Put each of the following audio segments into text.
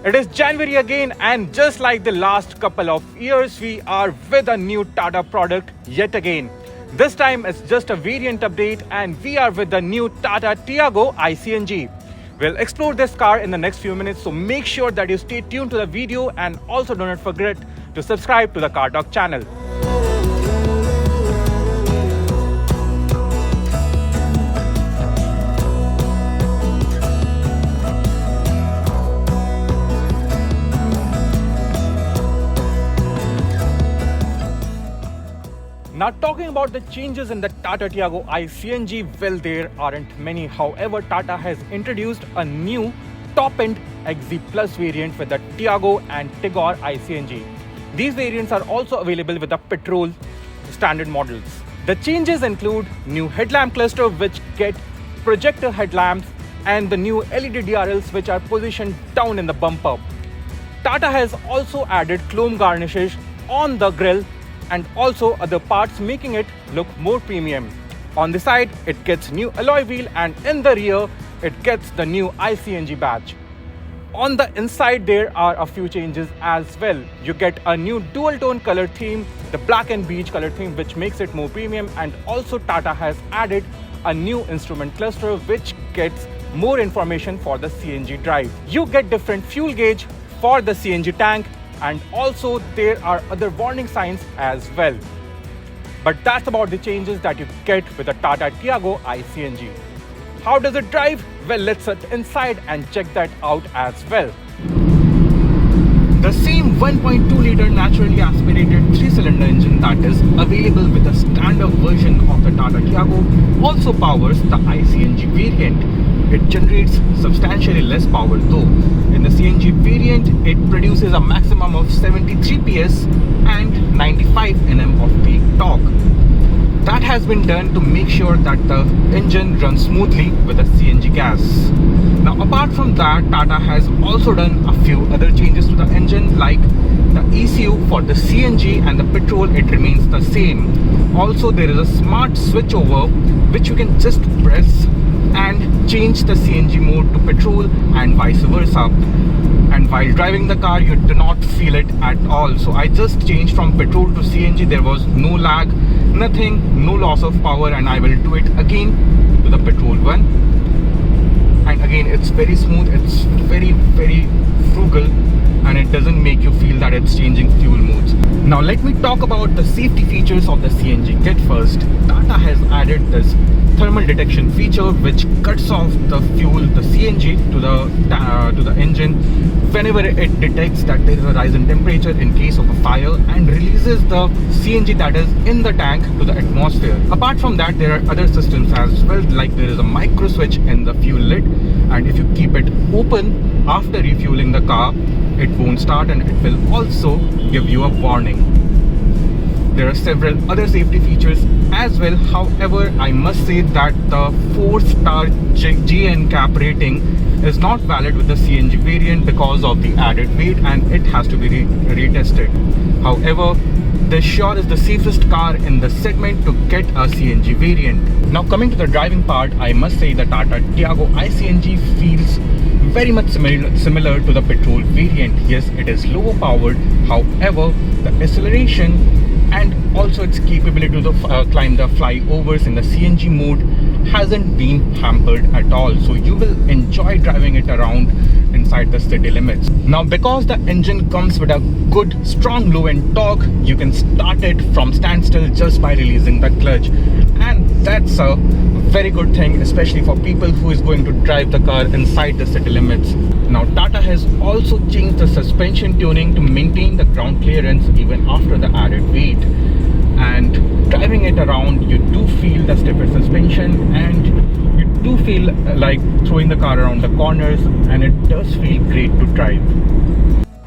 It is January again, and just like the last couple of years, we are with a new Tata product yet again. This time it's just a variant update, and we are with the new Tata Tiago iCNG. We'll explore this car in the next few minutes, so make sure that you stay tuned to the video and also do not forget to subscribe to the Car Talk channel. Now, talking about the changes in the Tata Tiago iCNG, well, there aren't many. However, Tata has introduced a new top-end XZ Plus variant with the Tiago and Tigor iCNG. These variants are also available with the petrol standard models. The changes include new headlamp cluster which get projector headlamps and the new LED DRLs which are positioned down in the bumper. Tata has also added chrome garnishes on the grille and also other parts, making it look more premium. On the side, it gets new alloy wheel, and in the rear, it gets the new iCNG badge. On the inside, there are a few changes as well. You get a new dual tone color theme, the black and beige color theme, which makes it more premium, and also Tata has added a new instrument cluster which gets more information for the CNG drive. You get different fuel gauge for the CNG tank, and also there are other warning signs as well. But that's about the changes that you get with the Tata Tiago iCNG. How does it drive? Well, let's sit inside and check that out as well. The same 1.2-liter naturally aspirated 3-cylinder engine that is available with the standard version of the Tata Tiago also powers the iCNG variant. It generates substantially less power though. In the CNG variant, it produces a maximum of 73 PS and 95 Nm of peak torque. That has been done to make sure that the engine runs smoothly with the CNG gas. Now, apart from that, Tata has also done a few other changes to the engine, like the ECU for the CNG and the petrol, it remains the same. Also, there is a smart switchover which you can just press and change the CNG mode to petrol and vice versa. And while driving the car, you do not feel it at all. So I just changed from petrol to CNG. There was no lag, nothing, no loss of power, and I will do it again to the petrol one. And again, it's very smooth, it's very frugal, and it doesn't make you feel that it's changing fuel modes. Now let me talk about the safety features of the CNG kit first. Tata has added this thermal detection feature which cuts off the fuel, the CNG, to the engine whenever it detects that there is a rise in temperature in case of a fire, and releases the CNG that is in the tank to the atmosphere. Apart from that, there are other systems as well, like there is a micro switch in the fuel lid, and if you keep it open after refueling the car, it won't start, and it will also give you a warning. There are several other safety features as well. However, I must say that the 4-star GN cap rating is not valid with the CNG variant because of the added weight, and it has to be retested. However, this sure is the safest car in the segment to get a CNG variant. Now, coming to the driving part, I must say the Tata Tiago iCNG feels very much similar to the petrol variant. Yes, it is lower powered. However, the acceleration and also its capability to climb the flyovers in the CNG mode hasn't been hampered at all. So you will enjoy driving it around inside the city limits. Now, because the engine comes with a good strong low end torque, you can start it from standstill just by releasing the clutch, and that's a very good thing, especially for people who is going to drive the car inside the city limits. Now, Tata has also changed the suspension tuning to maintain the ground clearance even after the added weight, and driving it around, you do feel the stiffer suspension, and you do feel like throwing the car around the corners, and it does feel great to drive.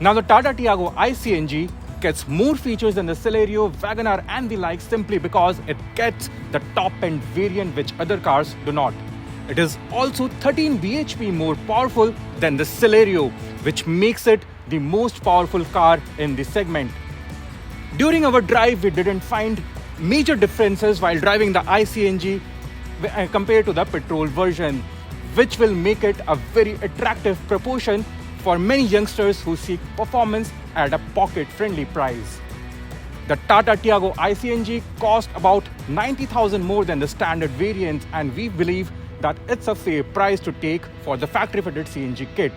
Now, the Tata Tiago iCNG gets more features than the Celerio, WagonR and the like, simply because it gets the top-end variant which other cars do not. It is also 13 bhp more powerful than the Celerio, which makes it the most powerful car in the segment. During our drive, we didn't find major differences while driving the iCNG compared to the petrol version, which will make it a very attractive proposition for many youngsters who seek performance at a pocket-friendly price. The Tata Tiago iCNG cost about 90,000 more than the standard variant, and we believe that it's a fair price to take for the factory-fitted CNG kit.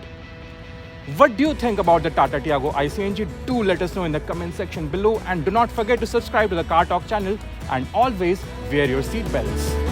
What do you think about the Tata Tiago iCNG? Do let us know in the comment section below, and do not forget to subscribe to the Car Talk channel and always wear your seat belts.